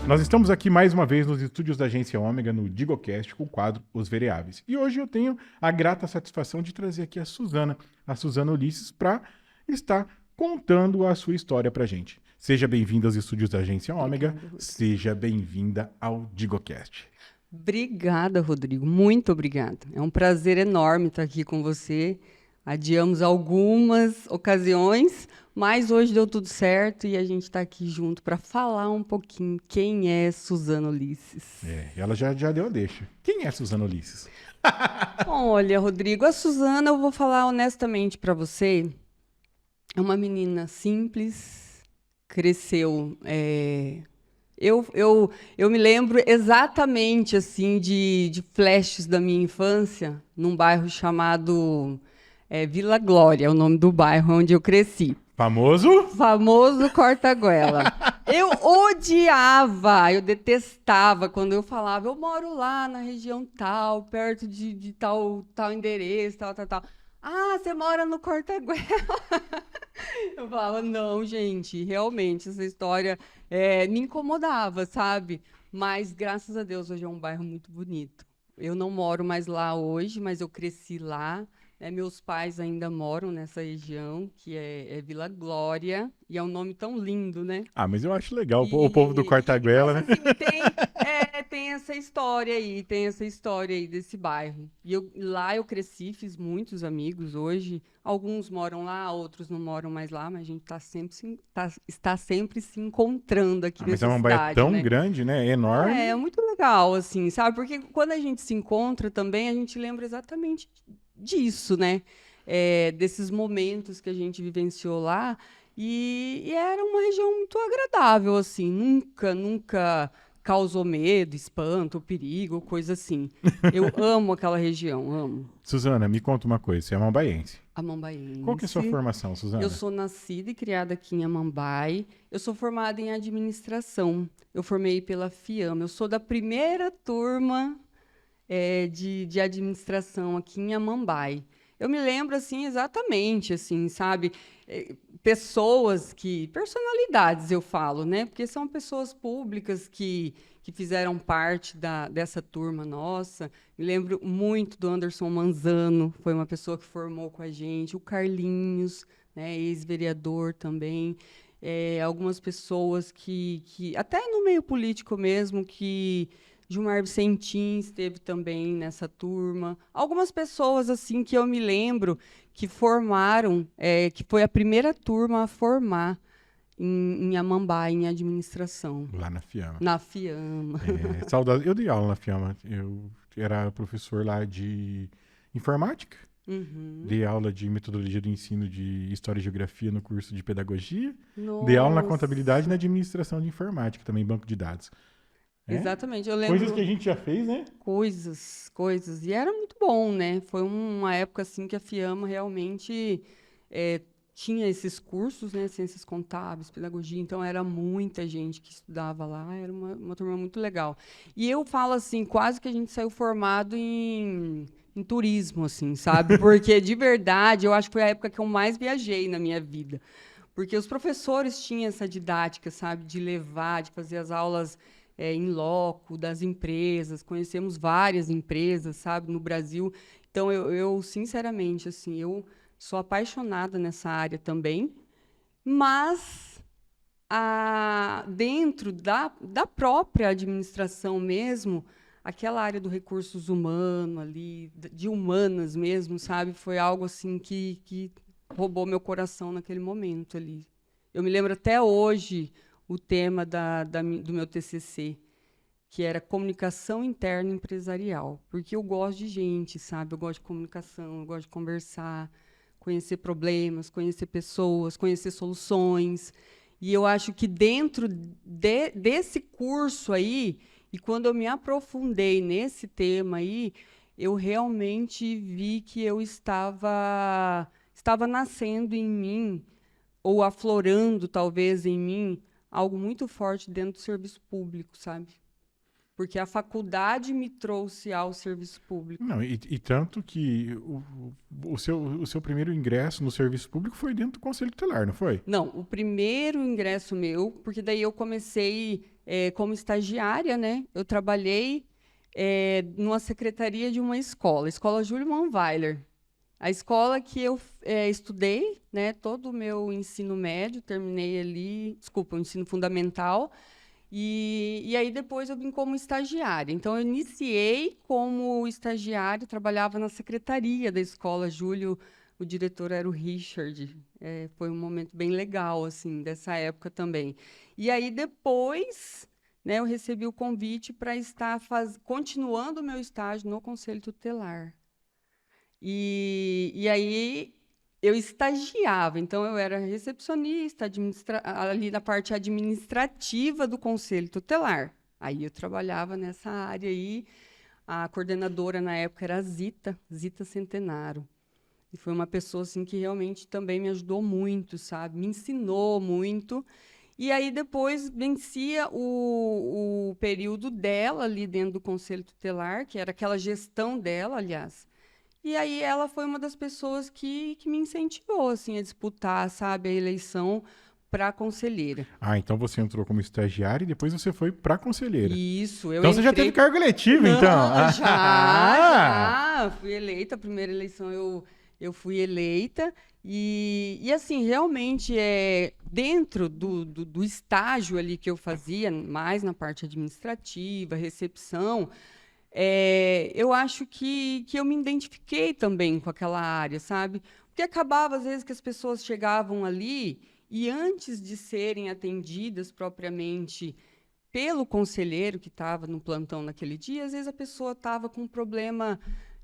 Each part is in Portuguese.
Nós estamos aqui mais uma vez nos estúdios da Agência Ômega, no DigoCast, com o quadro Os Vereáveis. E hoje eu tenho a grata satisfação de trazer aqui a Suzana Ulisses, para estar contando a sua história pra gente. Seja bem-vinda aos estúdios da Agência Ômega, Obrigada, Rodrigo. seja bem-vinda ao DigoCast. Obrigada, Rodrigo. Muito obrigada. É um prazer enorme estar aqui com você. Adiamos algumas ocasiões, mas hoje deu tudo certo e a gente está aqui junto para falar um pouquinho quem é Suzana Ulisses. Ela já deu a deixa. Quem é Suzana Ulisses? Olha, Rodrigo, a Suzana, eu vou falar honestamente para você, é uma menina simples, cresceu. Eu me lembro exatamente assim de flashes da minha infância num bairro chamado Vila Glória, é o nome do bairro onde eu cresci. Famoso? Famoso Cortaguela. Eu odiava, eu detestava quando eu falava, eu moro lá na região tal, perto de tal endereço, tal. Ah, você mora no Cortaguela. Eu falava, não, gente, realmente, essa história me incomodava, sabe? Mas, graças a Deus, hoje é um bairro muito bonito. Eu não moro mais lá hoje, mas eu cresci lá, né? Meus pais ainda moram nessa região, que é Vila Glória, e é um nome tão lindo, né? Ah, mas eu acho legal o povo do Mas Cortaguela, né? assim, tem essa história aí desse bairro. Lá eu cresci, fiz muitos amigos hoje. Alguns moram lá, outros não moram mais lá, mas a gente está sempre se encontrando aqui Mas a nessa Samambaia é cidade, tão né? grande, né? É enorme. É muito legal, assim, sabe? Porque quando a gente se encontra também, a gente lembra exatamente disso, né? Desses momentos que a gente vivenciou lá. E era uma região muito agradável, assim. Nunca causou medo, espanto, perigo, coisa assim. Eu amo aquela região, amo. Suzana, me conta uma coisa, você é mambaense. A Qual que é a sua Mambaense. formação, Eu Suzana? sou nascida e criada aqui em Amambai. Eu sou formada em administração. Eu formei pela FIAMA. Eu sou da primeira turma de administração aqui em Amambai. Eu me lembro assim exatamente, assim, sabe? Personalidades eu falo, né? Porque são pessoas públicas que fizeram parte dessa turma nossa. Me lembro muito do Anderson Manzano, foi uma pessoa que formou com a gente, o Carlinhos, né? Ex-vereador também. Algumas pessoas até no meio político mesmo, que Gilmar Vicentim esteve também nessa turma. Algumas pessoas assim que eu me lembro que formaram, que foi a primeira turma a formar em Amambai, em administração, Lá na Fiamma. na FIAMA. Saudade. Eu dei aula na Fiamma. Eu era professor lá de informática. Uhum. Dei aula de metodologia do ensino de História e Geografia no curso de Pedagogia. Dei aula na contabilidade e na Nossa, administração de informática, também banco de dados. É? exatamente. Eu Coisas que a lembro gente já fez, né? coisas. E era muito bom, né? Foi uma época assim que a FIAMA realmente eh, tinha esses cursos, né? Ciências contábeis, pedagogia. Então era muita gente que estudava lá. Era uma turma muito legal. E eu falo assim, quase que a gente saiu formado em turismo, assim, sabe? Porque de verdade, eu acho que foi a época que eu mais viajei na minha vida. Porque os professores tinham essa didática, sabe, de levar, de fazer as aulas em loco das empresas. Conhecemos várias empresas, sabe, no Brasil. Então, sinceramente, assim, eu sou apaixonada nessa área também, mas dentro da própria administração mesmo, aquela área do recursos humanos ali, de humanas mesmo, sabe, foi algo assim que roubou meu coração naquele momento ali. Eu me lembro até hoje o tema do meu TCC, que era comunicação interna empresarial, porque eu gosto de gente, sabe? Eu gosto de comunicação, eu gosto de conversar, conhecer problemas, conhecer pessoas, conhecer soluções. E eu acho que dentro desse curso aí, e quando eu me aprofundei nesse tema aí, eu realmente vi que eu estava nascendo em mim, ou aflorando talvez em mim, algo muito forte dentro do serviço público, sabe? porque a faculdade me trouxe ao serviço público. Não, e tanto que o seu primeiro ingresso no serviço público foi dentro do Conselho Tutelar, não foi? Não, o primeiro ingresso meu, porque daí eu comecei como estagiária, né? Eu trabalhei numa secretaria de uma escola, Escola Júlio Manweiler. A escola que eu estudei, né? Todo o meu ensino médio, terminei ali, desculpa, o ensino fundamental. E aí depois eu vim como estagiária. Então eu iniciei como estagiária, trabalhava na secretaria da escola Júlio, o diretor era o Richard. Foi um momento bem legal assim dessa época também. E aí depois, né, eu recebi o convite para estar continuando o meu estágio no Conselho Tutelar. E aí eu estagiava, então eu era recepcionista, ali na parte administrativa do Conselho Tutelar. Aí eu trabalhava nessa área aí. A coordenadora na época era a Zita Centenaro. E foi uma pessoa assim que realmente também me ajudou muito, sabe? Me ensinou muito. E aí depois vencia o período dela ali dentro do Conselho Tutelar, que era aquela gestão dela, aliás. E aí ela foi uma das pessoas que me incentivou assim, a disputar, sabe, a eleição para conselheira. Ah, então você entrou como estagiária e depois você foi pra conselheira. Isso, eu Então você já entrei... teve cargo eletivo, Não, então? já, fui eleita. A primeira eleição eu fui eleita. E assim, realmente, dentro do estágio ali que eu fazia, mais na parte administrativa, recepção, eu acho que eu me identifiquei também com aquela área, sabe? Porque acabava, às vezes, que as pessoas chegavam ali e, antes de serem atendidas propriamente pelo conselheiro que estava no plantão naquele dia, às vezes a pessoa estava com um problema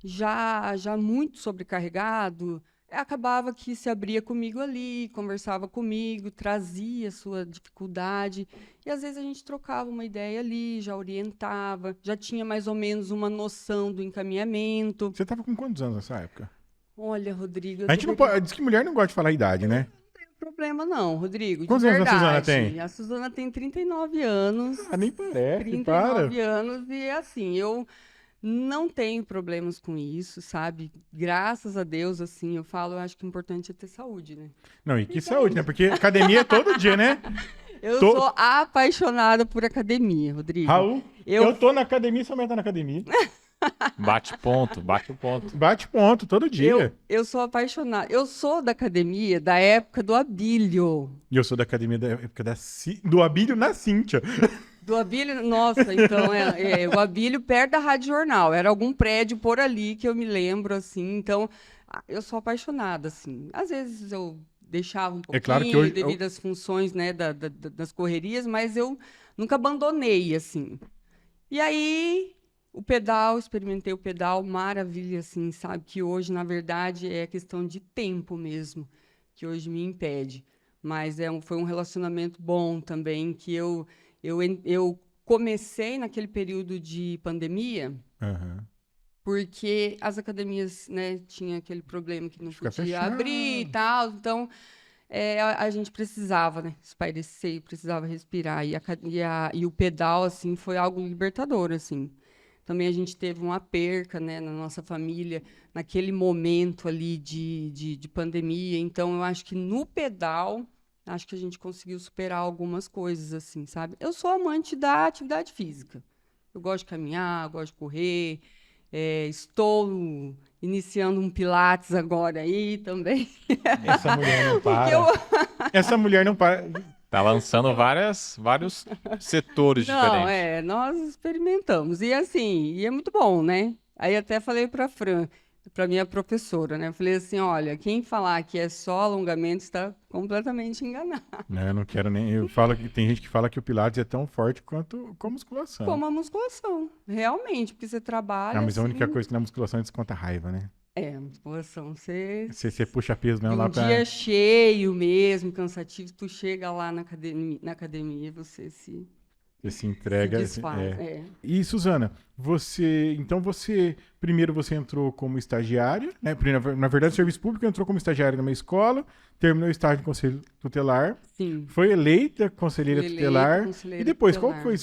já muito sobrecarregado, acabava que se abria comigo ali, conversava comigo, trazia a sua dificuldade, e às vezes a gente trocava uma ideia ali, já orientava, já tinha mais ou menos uma noção do encaminhamento. Você tava com quantos anos nessa época? Olha, Rodrigo, A gente não pode. Diz que mulher não gosta de falar a idade, né? problema não, Rodrigo, de Quantos anos a verdade. Suzana tem? A Suzana tem 39 anos. Ah, nem parece, 39 para. anos e assim, eu não tenho problemas com isso, sabe? Graças a Deus, assim, eu falo, eu acho que o importante é ter saúde, né? Não, e que saúde, né? Porque academia é todo dia, né? Eu Tô- sou apaixonada por academia, Rodrigo. Raul, eu tô na academia, sua mãe tá na academia. Bate ponto, bate o ponto. Bate ponto todo dia. Eu sou apaixonada. Eu sou da academia da época do Abílio. E eu sou da academia da época do Abílio na Cíntia. Do Abílio, nossa, então, o Abílio perto da Rádio Jornal. Era algum prédio por ali que eu me lembro, assim. Então, eu sou apaixonada, assim. Às vezes eu deixava um pouquinho É claro que hoje devido às funções, né, das correrias, mas eu nunca abandonei, assim. E aí, o pedal, experimentei o pedal, maravilha, assim, sabe? Que hoje, na verdade, é questão de tempo mesmo, que hoje me impede. Mas foi um relacionamento bom também, que eu comecei naquele período de pandemia, Aham. porque as academias, né, tinha aquele problema que não Fica podia fechado. abrir e tal, então a gente precisava, né, espairecer, precisava respirar, e o pedal, assim, foi algo libertador, assim. Também a gente teve uma perca, né, na nossa família, naquele momento ali de pandemia, então eu acho que no pedal, acho que a gente conseguiu superar algumas coisas, assim, sabe? Eu sou amante da atividade física. Eu gosto de caminhar, eu gosto de correr. Estou iniciando um Pilates agora aí também. Essa mulher não para. Porque eu... Essa mulher não para. Tá lançando vários setores Não, diferentes. nós experimentamos. E assim, e é muito bom, né? Aí até falei para Fran, para minha professora, né? Eu falei assim, olha, quem falar que é só alongamento está completamente enganado. Não, eu não quero nem. Eu falo que tem gente que fala que o Pilates é tão forte quanto a musculação. Como a musculação, realmente, porque você trabalha Ah, mas a única assim... coisa que na musculação desconta a raiva, né? A musculação, você... Você puxa peso mesmo Um lá pra. dia cheio mesmo, cansativo, tu chega lá na academia, você se Você se entrega. Se desfaz, é. E, Suzana, primeiro você entrou como estagiária, né? Na verdade, o serviço público entrou como estagiária numa escola, terminou o estágio no Conselho Tutelar, Sim. foi eleita conselheira tutelar. Conselheira E depois, tutelar. qual foi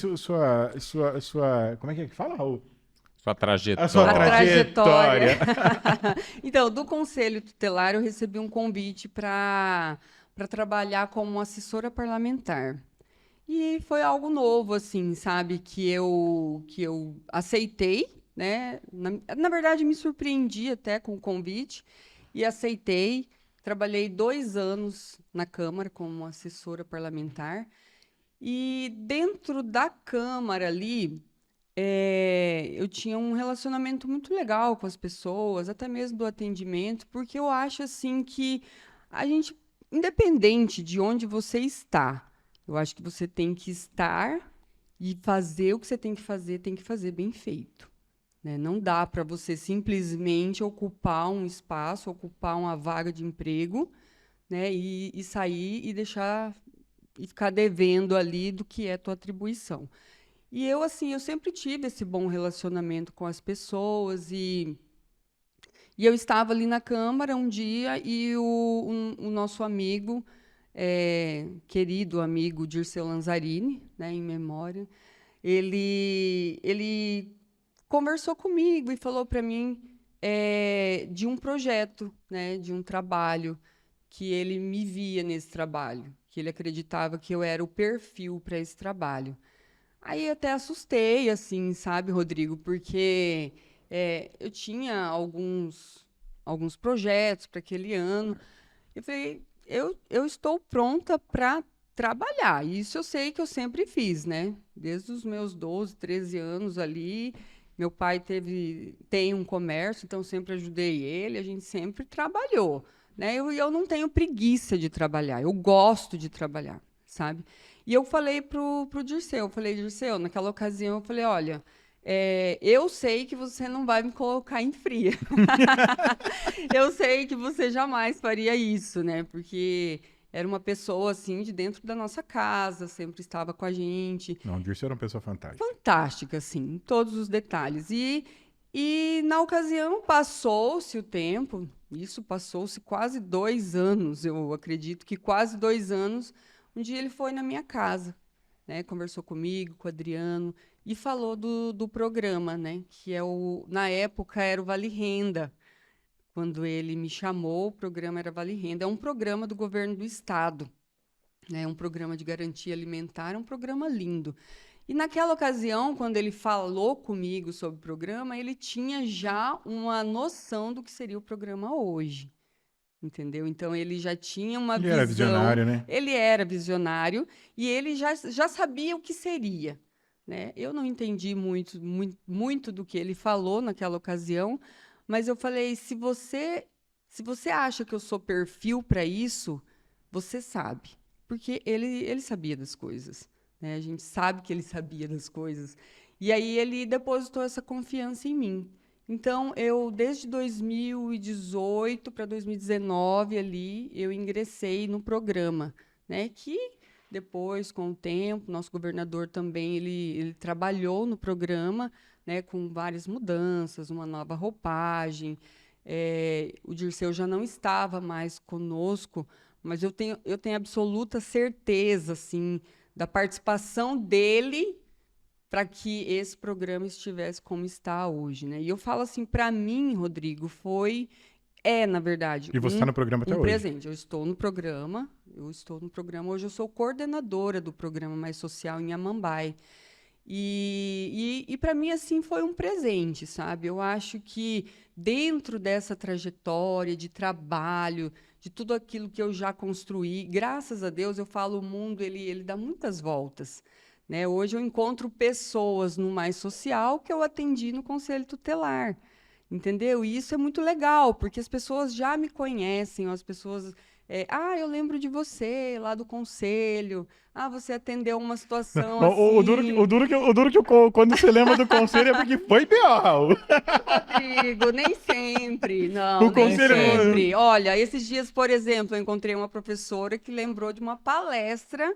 sua como é que fala? Sua trajetória. A sua trajetória. Então, do Conselho Tutelar, eu recebi um convite para trabalhar como assessora parlamentar. E foi algo novo, assim, sabe? Que eu aceitei, né? Na verdade, me surpreendi até com o convite e aceitei. Trabalhei 2 anos na Câmara como assessora parlamentar. E dentro da Câmara ali, eu tinha um relacionamento muito legal com as pessoas, até mesmo do atendimento, porque eu acho, assim, que a gente, independente de onde você está, eu acho que você tem que estar e fazer o que você tem que fazer bem feito, né? Não dá para você simplesmente ocupar um espaço, ocupar uma vaga de emprego, né? E sair e deixar e ficar devendo ali do que é tua atribuição. E eu, assim, eu sempre tive esse bom relacionamento com as pessoas e eu estava ali na Câmara um dia e o nosso amigo, querido amigo Dirceu Lanzarini, né, em memória, ele conversou comigo e falou para mim de um projeto, né, de um trabalho, que ele me via nesse trabalho, que ele acreditava que eu era o perfil para esse trabalho. Aí até assustei, assim, sabe, Rodrigo, porque eu tinha alguns projetos para aquele ano. Eu falei, eu estou pronta para trabalhar. Isso eu sei que eu sempre fiz, né? Desde os meus 12, 13 anos ali. Meu pai tem um comércio, então sempre ajudei ele, a gente sempre trabalhou, né? Eu não tenho preguiça de trabalhar, eu gosto de trabalhar, sabe? E eu falei pro Dirceu, Dirceu, naquela ocasião, eu falei, olha, eu sei que você não vai me colocar em fria. Eu sei que você jamais faria isso, né? Porque era uma pessoa, assim, de dentro da nossa casa, sempre estava com a gente. Não, o Dirceu era uma pessoa fantástica. Fantástica, assim, em todos os detalhes. E na ocasião, passou-se o tempo, isso passou-se quase 2 anos, eu acredito que quase 2 anos. Um dia ele foi na minha casa, né, conversou comigo, com o Adriano, e falou do programa, né, que na época era o Vale Renda. Quando ele me chamou, o programa era Vale Renda. É um programa do governo do estado, né, um programa de garantia alimentar, é um programa lindo. E naquela ocasião, quando ele falou comigo sobre o programa, ele tinha já uma noção do que seria o programa hoje. Entendeu? Então, ele já tinha uma visão. Ele era visionário, né? Ele era visionário e ele já sabia o que seria, né? Eu não entendi muito do que ele falou naquela ocasião, mas eu falei, se você acha que eu sou perfil para isso, você sabe. Porque ele sabia das coisas, né? A gente sabe que ele sabia das coisas. E aí ele depositou essa confiança em mim. Então, desde 2018 para 2019, ali, eu ingressei no programa, né? Que depois, com o tempo, nosso governador também, ele trabalhou no programa, né? Com várias mudanças, uma nova roupagem. O Dirceu já não estava mais conosco, mas eu tenho absoluta certeza, assim, da participação dele para que esse programa estivesse como está hoje, né? E eu falo assim, para mim, Rodrigo, na verdade, E você está no programa até hoje? Presente. Eu estou no programa. Hoje eu sou coordenadora do programa Mais Social em Amambai. E para mim, assim, foi um presente, sabe? Eu acho que dentro dessa trajetória de trabalho, de tudo aquilo que eu já construí, graças a Deus, eu falo, o mundo, ele dá muitas voltas, né? Hoje eu encontro pessoas no Mais Social que eu atendi no Conselho Tutelar, entendeu? E isso é muito legal, porque as pessoas já me conhecem, as pessoas... eu lembro de você, lá do Conselho. Você atendeu uma situação assim... O duro que quando você lembra do Conselho é porque foi B.O. Rodrigo, nem sempre, não, O Conselho nem sempre. Olha, esses dias, por exemplo, eu encontrei uma professora que lembrou de uma palestra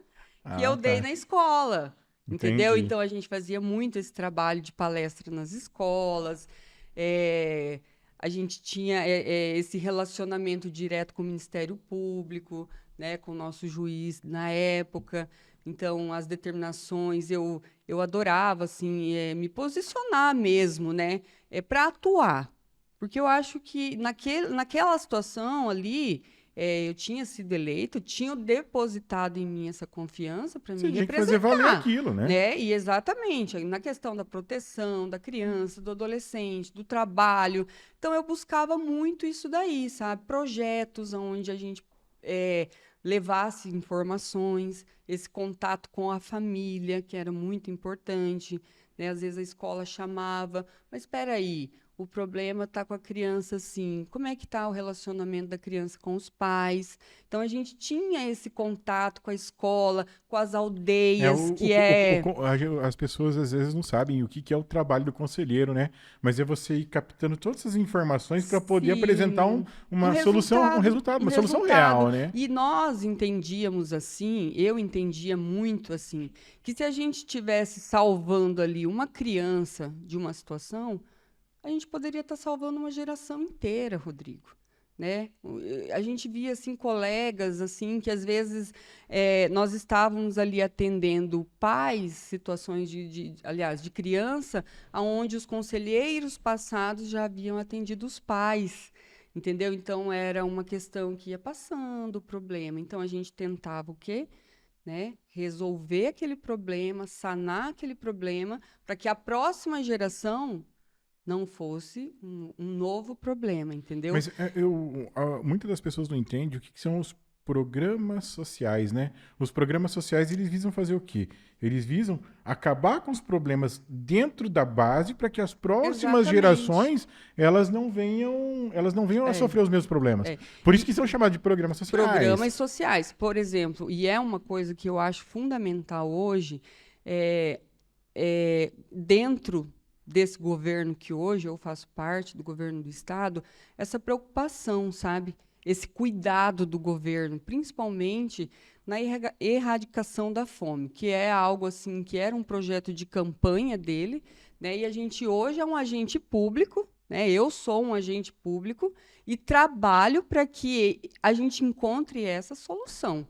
que eu dei na escola. entendeu? Entendi. Então, a gente fazia muito esse trabalho de palestra nas escolas, a gente tinha esse relacionamento direto com o Ministério Público, né, com o nosso juiz na época. Então, as determinações, eu adorava, assim, me posicionar mesmo, né, para atuar. Porque eu acho que naquela situação ali, eu tinha sido eleito, tinham depositado em mim essa confiança para Você me tinha que fazer valer representar, aquilo, né? né? E exatamente, na questão da proteção da criança, do adolescente, do trabalho. Então, eu buscava muito isso daí, sabe? Projetos onde a gente levasse informações, esse contato com a família, que era muito importante, né? Às vezes a escola chamava, mas espera aí, o problema está com a criança, assim, como é que está o relacionamento da criança com os pais? Então, a gente tinha esse contato com a escola, com as aldeias, As pessoas às vezes não sabem o que que é o trabalho do conselheiro, né? Mas é você ir captando todas essas informações para poder apresentar sim, uma solução, uma solução real, né? E nós entendíamos assim, eu entendia muito assim, que se a gente estivesse salvando ali uma criança de uma situação, a gente poderia estar salvando uma geração inteira, Rodrigo, né? A gente via assim colegas assim que às vezes nós estávamos ali atendendo pais, situações aliás, de criança, aonde os conselheiros passados já haviam atendido os pais, entendeu? Então era uma questão que ia passando o problema. Então a gente tentava o quê? Né? Resolver aquele problema, sanar aquele problema, para que a próxima geração não fosse um novo problema, entendeu? Mas muitas das pessoas não entendem o que que são os programas sociais, né? Os programas sociais, eles visam fazer o quê? Eles visam acabar com os problemas dentro da base para que as próximas Exatamente. gerações, elas não venham a sofrer os mesmos problemas. Por isso que são chamados de programas sociais. Programas sociais, por exemplo, e é uma coisa que eu acho fundamental hoje, dentro desse governo que hoje eu faço parte do governo do estado, essa preocupação, sabe? Esse cuidado do governo, principalmente na erradicação da fome, que é algo assim que era um projeto de campanha dele, né? E a gente hoje é um agente público, né? Eu sou um agente público e trabalho para que a gente encontre essa solução.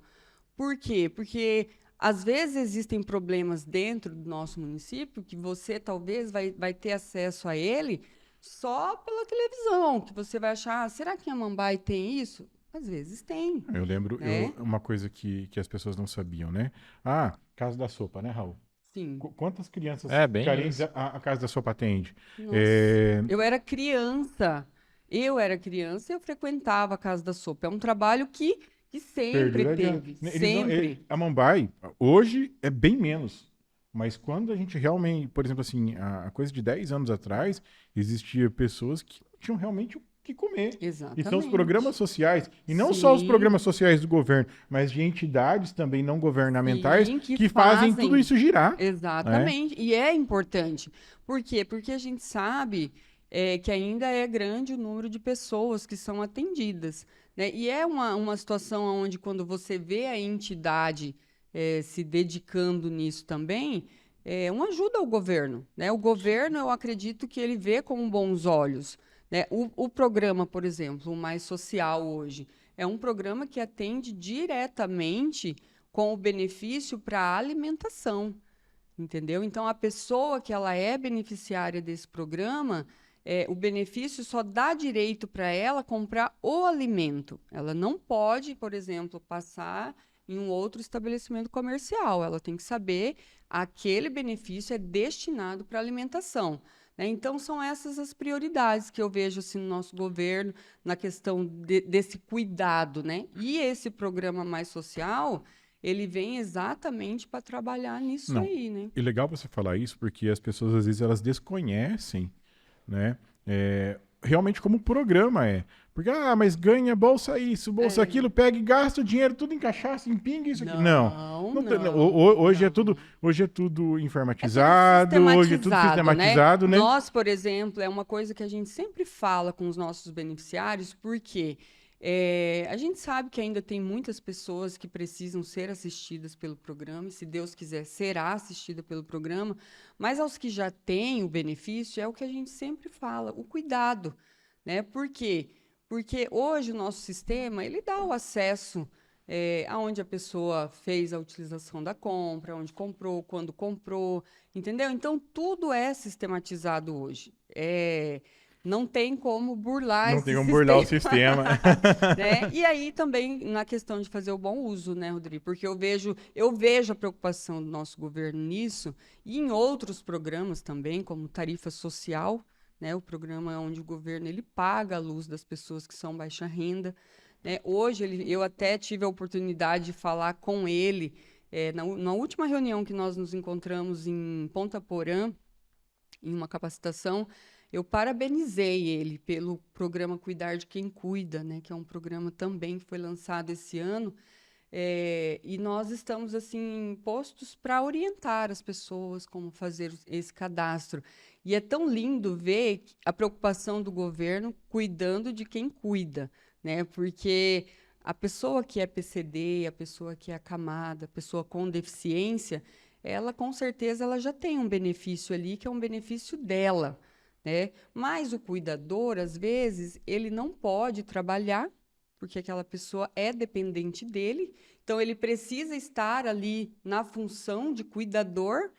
Por quê? Porque às vezes existem problemas dentro do nosso município que você talvez vai ter acesso a ele só pela televisão, que você vai achar, será que a Mambai tem isso? Às vezes tem. Eu lembro Né? uma coisa que as pessoas não sabiam, né? Ah, Casa da Sopa, né, Raul? Sim. Quantas crianças Bem carentes isso. a Casa da Sopa atende? Nossa, É, eu era criança e eu frequentava a Casa da Sopa. É um trabalho que sempre perdura teve, sempre. a Mambai, hoje é bem menos. Mas quando a gente realmente, por exemplo, assim, a coisa de 10 anos atrás, existia pessoas que não tinham realmente o que comer. Exatamente. E são os programas sociais, e não só os Sim. programas sociais do governo, mas de entidades também não governamentais Sim, que fazem tudo isso girar. Exatamente. E é importante. Por quê? Porque a gente sabe que ainda é grande o número de pessoas que são atendidas. Né? E é uma situação onde, quando você vê a entidade se dedicando nisso também, uma ajuda ao governo. Né? O governo, eu acredito que ele vê com bons olhos. Né? O programa, por exemplo, o Mais Social hoje, é um programa que atende diretamente com o benefício para a alimentação, entendeu? Então, a pessoa que ela é beneficiária desse programa, o benefício só dá direito para ela comprar o alimento. Ela não pode, por exemplo, passar em um outro estabelecimento comercial. Ela tem que saber aquele benefício é destinado para alimentação. Né? Então, são essas as prioridades que eu vejo assim, no nosso governo, na questão desse cuidado. Né? E esse programa Mais Social, ele vem exatamente para trabalhar nisso aí. Né? E legal você falar isso, porque as pessoas, às vezes, elas desconhecem, né? Realmente como o programa é. Porque, mas ganha bolsa isso, bolsa aquilo, pega e gasta o dinheiro tudo em cachaça, em pinga, isso aqui. Não. Hoje é tudo informatizado, hoje é tudo sistematizado, né? Nós, por exemplo, é uma coisa que a gente sempre fala com os nossos beneficiários, porque A gente sabe que ainda tem muitas pessoas que precisam ser assistidas pelo programa, e se Deus quiser, será assistida pelo programa, mas aos que já têm o benefício, é o que a gente sempre fala, o cuidado, né? Por quê? Porque hoje o nosso sistema, ele dá o acesso aonde a pessoa fez a utilização da compra, onde comprou, quando comprou, entendeu? Então, tudo é sistematizado hoje. Não tem como burlar Não esse tem como burlar o sistema. né? E aí também na questão de fazer o bom uso, né, Rodrigo? Porque eu vejo a preocupação do nosso governo nisso e em outros programas também, como tarifa social, né? O programa onde o governo ele paga a luz das pessoas que são baixa renda, né? Hoje eu até tive a oportunidade de falar com ele na última reunião que nós nos encontramos em Ponta Porã, em uma capacitação. Eu parabenizei ele pelo programa Cuidar de Quem Cuida, né, que é um programa também que foi lançado esse ano, e nós estamos assim postos para orientar as pessoas como fazer esse cadastro. E é tão lindo ver a preocupação do governo cuidando de quem cuida, né? Porque a pessoa que é PCD, a pessoa que é acamada, a pessoa com deficiência, ela com certeza ela já tem um benefício ali que é um benefício dela, né? Mas o cuidador, às vezes, ele não pode trabalhar, porque aquela pessoa é dependente dele, então ele precisa estar ali na função de cuidador,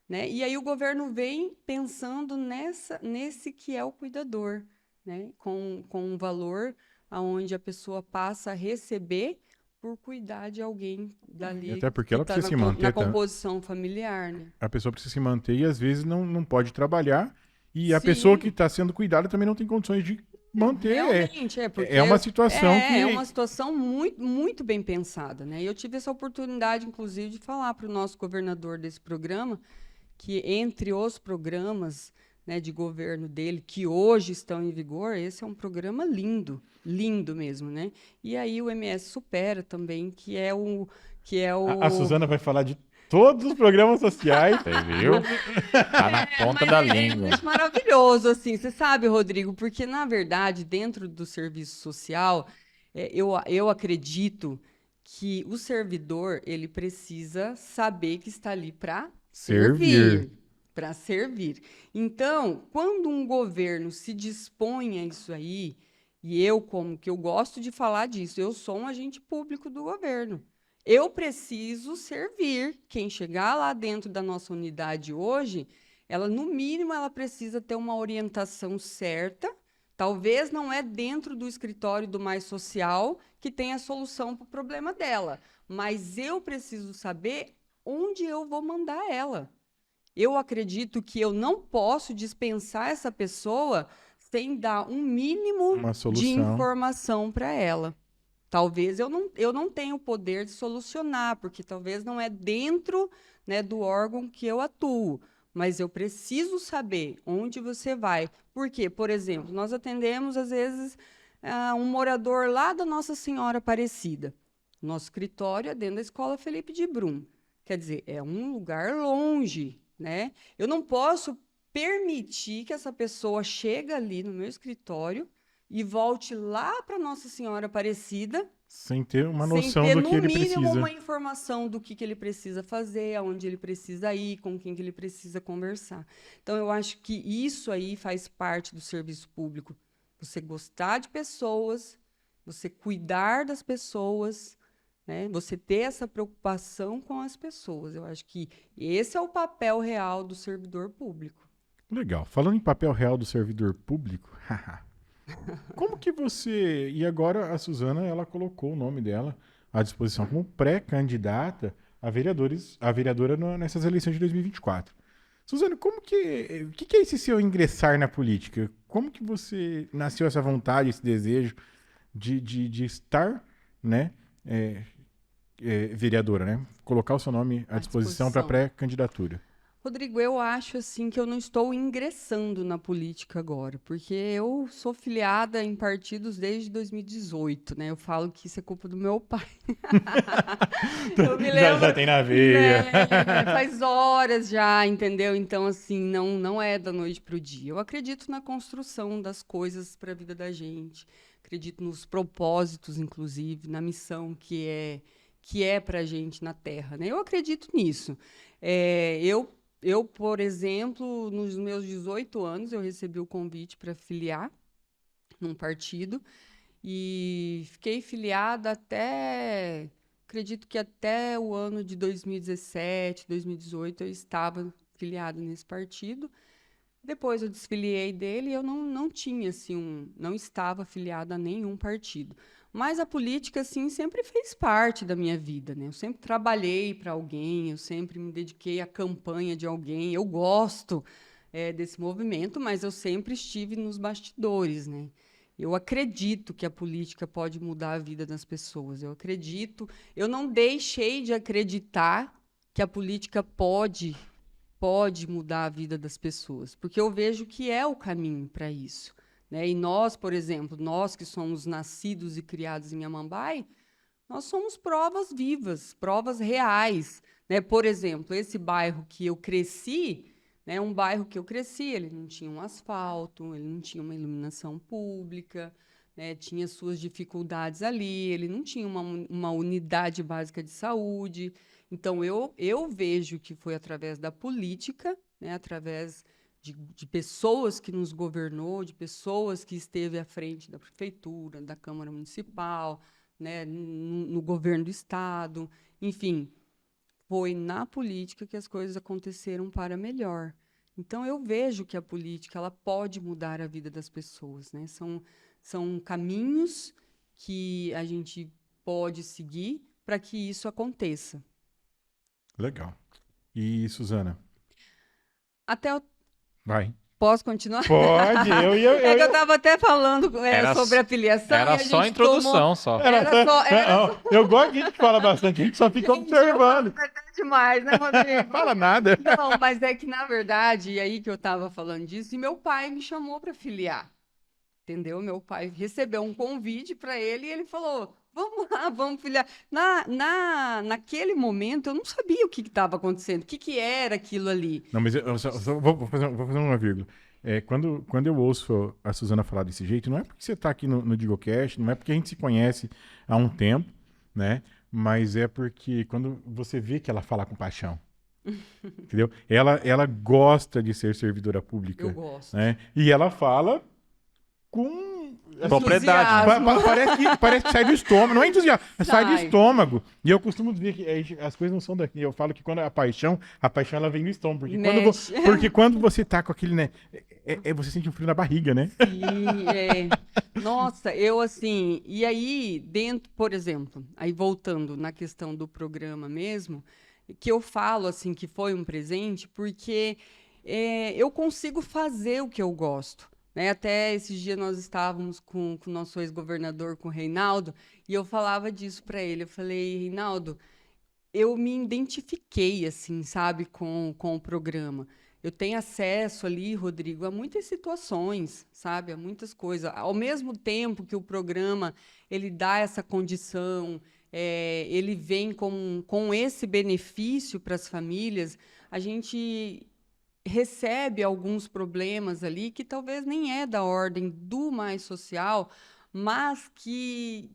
né? E aí o governo vem pensando nesse que é o cuidador, né? Com um valor aonde a pessoa passa a receber por cuidar de alguém E dali até porque que ela está precisa se na manter, composição familiar, né? a pessoa precisa se manter e às vezes não pode trabalhar. E a pessoa que Sim. está sendo cuidada também não tem condições de manter. Realmente, porque É uma situação que. é uma situação muito, muito bem pensada, né? E eu tive essa oportunidade, inclusive, de falar para o nosso governador desse programa, que entre os programas, né, de governo dele, que hoje estão em vigor, esse é um programa lindo, lindo mesmo, né? E aí o MS Supera também, A Suzana vai falar de todos os programas sociais. Você viu? Tá na ponta da língua. Eu acho maravilhoso, assim, você sabe, Rodrigo, porque, na verdade, dentro do serviço social, eu acredito que o servidor, ele precisa saber que está ali para Servir. servir, para servir. Então, quando um governo se dispõe a isso aí, e eu, como que eu gosto de falar disso, eu sou um agente público do governo. Eu preciso servir. Quem chegar lá dentro da nossa unidade hoje, ela, no mínimo, ela precisa ter uma orientação certa. Talvez não é dentro do escritório do Mais Social que tem a solução para o problema dela, mas eu preciso saber onde eu vou mandar ela. Eu acredito que eu não posso dispensar essa pessoa sem dar um mínimo Uma de solução. informação para ela. Talvez eu não tenha o poder de solucionar, porque talvez não é dentro, né, do órgão que eu atuo, mas eu preciso saber onde você vai. Por quê? Por exemplo, nós atendemos, às vezes, um morador lá da Nossa Senhora Aparecida. Nosso escritório é dentro da Escola Felipe de Brum. Quer dizer, é um lugar longe, né? Eu não posso permitir que essa pessoa chegue ali no meu escritório e volte lá para Nossa Senhora Aparecida, Sem ter uma sem noção ter, do no que ele mínimo, precisa. uma informação do que ele precisa fazer, aonde ele precisa ir, com quem que ele precisa conversar. Então, eu acho que isso aí faz parte do serviço público. Você gostar de pessoas, você cuidar das pessoas, né? Você ter essa preocupação com as pessoas. Eu acho que esse é o papel real do servidor público. Legal. Falando em papel real do servidor público, como que você... E agora a Suzana, ela colocou o nome dela à disposição como pré-candidata a vereadora nessas eleições de 2024. Suzana, como que... O que é esse seu ingressar na política? Como que você nasceu essa vontade, esse desejo de estar, né, vereadora, né? Colocar o seu nome à disposição para pré-candidatura. Rodrigo, eu acho assim que eu não estou ingressando na política agora, porque eu sou filiada em partidos desde 2018, né? Eu falo que isso é culpa do meu pai. Eu me lembro, já tem na veia. né, faz horas já, entendeu? Então, assim, não é da noite para o dia. Eu acredito na construção das coisas para a vida da gente. acredito nos propósitos, inclusive, na missão que é para a gente na Terra, né? Eu acredito nisso. Eu, por exemplo, nos meus 18 anos, eu recebi o convite para filiar num partido e fiquei filiada acredito que até o ano de 2017, 2018, eu estava filiada nesse partido. Depois eu desfiliei dele e eu não tinha, assim, não estava afiliada a nenhum partido. Mas a política, assim, sempre fez parte da minha vida, né? Eu sempre trabalhei para alguém, eu sempre me dediquei à campanha de alguém. Eu gosto desse movimento, mas eu sempre estive nos bastidores, né? Eu acredito que a política pode mudar a vida das pessoas. Eu não deixei de acreditar que a política pode mudar a vida das pessoas, porque eu vejo que é o caminho para isso, né? E nós, por exemplo, nós que somos nascidos e criados em Amambai, nós somos provas vivas, provas reais, né? Por exemplo, esse bairro que eu cresci, né, ele não tinha um asfalto, ele não tinha uma iluminação pública, né, tinha suas dificuldades ali, ele não tinha uma unidade básica de saúde. Então, eu vejo que foi através da política, né, através de pessoas que nos governou, de pessoas que esteve à frente da prefeitura, da Câmara Municipal, né, no governo do Estado, enfim, foi na política que as coisas aconteceram para melhor. Então, eu vejo que a política ela pode mudar a vida das pessoas, né? São caminhos que a gente pode seguir para que isso aconteça. Legal. E, Suzana? Vai. Posso continuar? Pode, eu estava até falando sobre a filiação. Era só a introdução, só. Eu gosto que a gente fala bastante, a gente só fica observando. É demais, né, Rodrigo? Fala nada. Não, mas é que, na verdade, e aí que eu estava falando disso, e meu pai me chamou para filiar. Entendeu? Meu pai recebeu um convite para ele e ele falou: vamos lá, vamos filiar. Naquele momento, eu não sabia o que estava acontecendo, o que era aquilo ali. Não, mas eu só vou fazer uma vírgula. Quando eu ouço a Suzana falar desse jeito, não é porque você está aqui no DigoCast, não é porque a gente se conhece há um tempo, né? Mas é porque quando você vê que ela fala com paixão. Entendeu? Ela gosta de ser servidora pública. Eu gosto. Né? E ela fala com propriedade. Parece que sai do estômago. Não é entusiasmo, sai do estômago. E eu costumo dizer que as coisas não são daqui. Eu falo que quando a paixão ela vem no estômago. Porque quando você tá com aquele, né? Você sente um frio na barriga, né? Sim, Nossa, eu assim. E aí, por exemplo, aí voltando na questão do programa mesmo, que eu falo assim que foi um presente, porque eu consigo fazer o que eu gosto. Né? Até esses dias nós estávamos com o nosso ex-governador, com o Reinaldo, e eu falava disso para ele. Eu falei: Reinaldo, eu me identifiquei, assim, sabe, com o programa. Eu tenho acesso ali, Rodrigo, a muitas situações, sabe, a muitas coisas. Ao mesmo tempo que o programa ele dá essa condição, ele vem com esse benefício para as famílias, a gente recebe alguns problemas ali que talvez nem é da ordem do mais social, mas que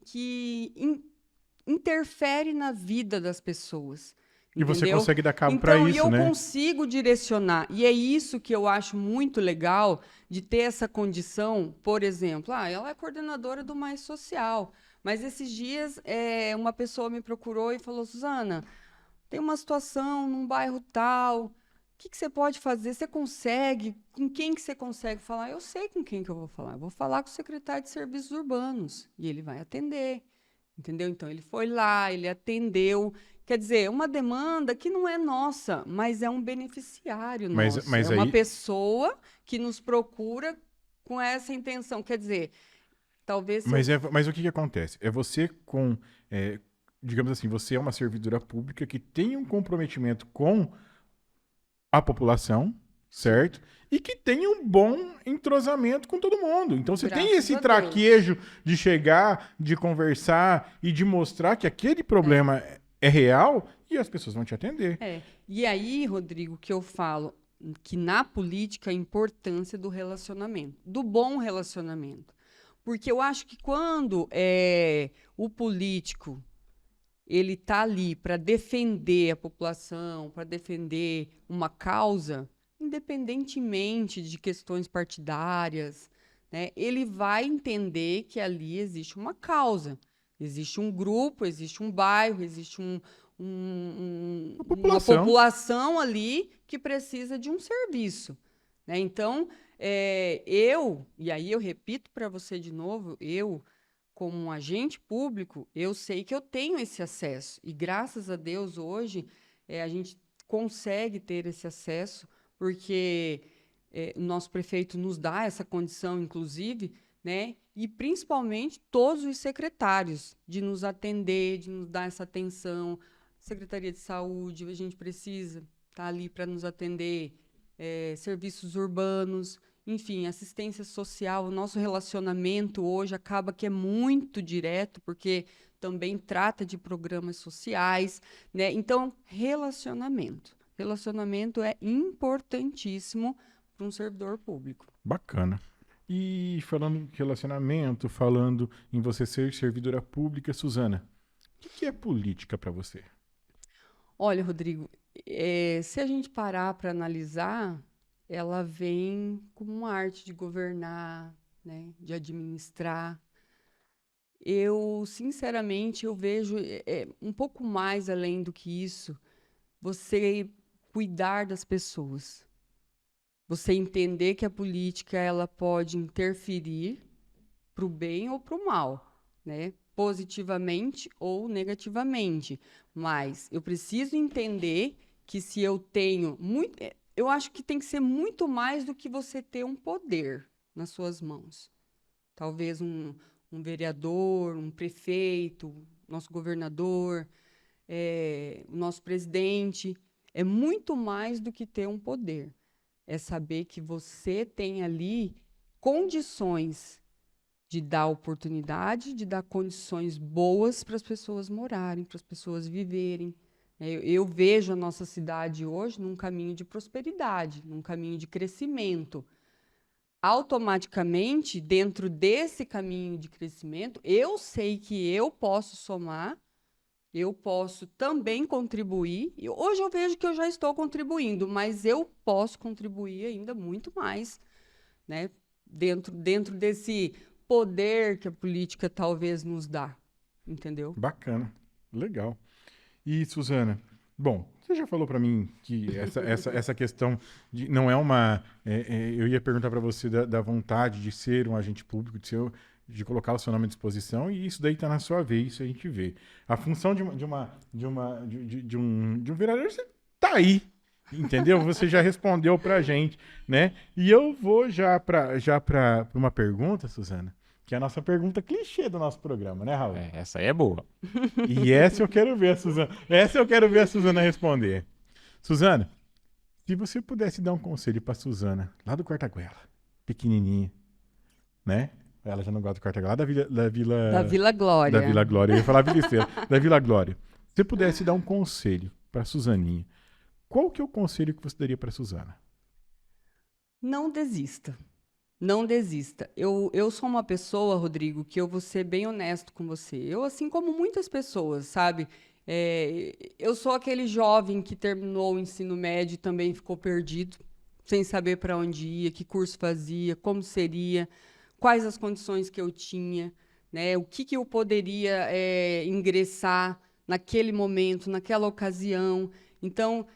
interfere na vida das pessoas. E entendeu? Você consegue dar cabo para isso, então, né? eu consigo direcionar. E é isso que eu acho muito legal de ter essa condição. Por exemplo, ela é coordenadora do Mais Social. Mas esses dias, uma pessoa me procurou e falou: Suzana, tem uma situação num bairro tal... O que você pode fazer? Você consegue? Com quem que você consegue falar? Eu sei com quem que eu vou falar. Eu vou falar com o secretário de Serviços Urbanos e ele vai atender, entendeu? Então, ele foi lá, ele atendeu. Quer dizer, uma demanda que não é nossa, mas é um beneficiário nosso. Mas uma pessoa que nos procura com essa intenção. Quer dizer, talvez... Mas o que acontece? É você digamos assim, você é uma servidora pública que tem um comprometimento com a população, certo? E que tem um bom entrosamento com todo mundo. Então você tem esse traquejo de chegar, de conversar e de mostrar que aquele problema é real e as pessoas vão te atender. E aí, Rodrigo, que eu falo que na política a importância do relacionamento, do bom relacionamento. Porque eu acho que quando o político ele está ali para defender a população, para defender uma causa, independentemente de questões partidárias, né, ele vai entender que ali existe uma causa, existe um grupo, existe um bairro, existe uma população ali que precisa de um serviço, né? Então, e aí eu repito para você de novo, como um agente público, eu sei que eu tenho esse acesso. E, graças a Deus, hoje, a gente consegue ter esse acesso, porque o nosso prefeito nos dá essa condição, inclusive, né? E, principalmente, todos os secretários de nos atender, de nos dar essa atenção. Secretaria de Saúde, a gente precisa estar ali para nos atender, serviços urbanos, enfim, assistência social. O nosso relacionamento hoje acaba que é muito direto, porque também trata de programas sociais, né? Então, relacionamento. Relacionamento é importantíssimo para um servidor público. Bacana. E falando em relacionamento, falando em você ser servidora pública, Suzana, o que é política para você? Olha, Rodrigo, se a gente parar para analisar, ela vem como uma arte de governar, né, de administrar. Eu, sinceramente, eu vejo um pouco mais além do que isso, você cuidar das pessoas. Você entender que a política ela pode interferir para o bem ou para o mal, né? Positivamente ou negativamente. Mas eu preciso entender que se eu tenho muito... Eu acho que tem que ser muito mais do que você ter um poder nas suas mãos. Talvez um vereador, um prefeito, nosso governador, o nosso presidente. É muito mais do que ter um poder. É saber que você tem ali condições de dar oportunidade, de dar condições boas para as pessoas morarem, para as pessoas viverem. Eu vejo a nossa cidade hoje num caminho de prosperidade, num caminho de crescimento. Automaticamente, dentro desse caminho de crescimento, eu sei que eu posso somar, eu posso também contribuir. E hoje eu vejo que eu já estou contribuindo, mas eu posso contribuir ainda muito mais, né? Dentro desse poder que a política talvez nos dá, entendeu? Bacana, legal. E, Suzana, bom, você já falou para mim que essa questão de, não é uma... eu ia perguntar para você da vontade de ser um agente público, de colocar o seu nome à disposição, e isso daí está na sua vez, isso a gente vê. A função de um vereador, você tá aí, entendeu? Você já respondeu pra gente, né? E eu vou já para uma pergunta, Suzana, que é a nossa pergunta clichê do nosso programa, né, Raul? Essa aí é boa. E essa eu quero ver a Suzana. Essa eu quero ver a Suzana responder. Suzana, se você pudesse dar um conselho pra Suzana, lá do Quartaguela, pequenininha, né? Ela já não gosta do Quartaguela, da Vila Glória. Da Vila Glória. Eu ia falar Vila Estrela, da Vila Glória. Se você pudesse dar um conselho pra Suzaninha, qual que é o conselho que você daria pra Suzana? Não desista. Não desista. Eu sou uma pessoa, Rodrigo, que eu vou ser bem honesto com você. Eu, assim como muitas pessoas, sabe? Eu sou aquele jovem que terminou o ensino médio e também ficou perdido, sem saber para onde ia, que curso fazia, como seria, quais as condições que eu tinha, né? O que eu poderia ingressar naquele momento, naquela ocasião. Então,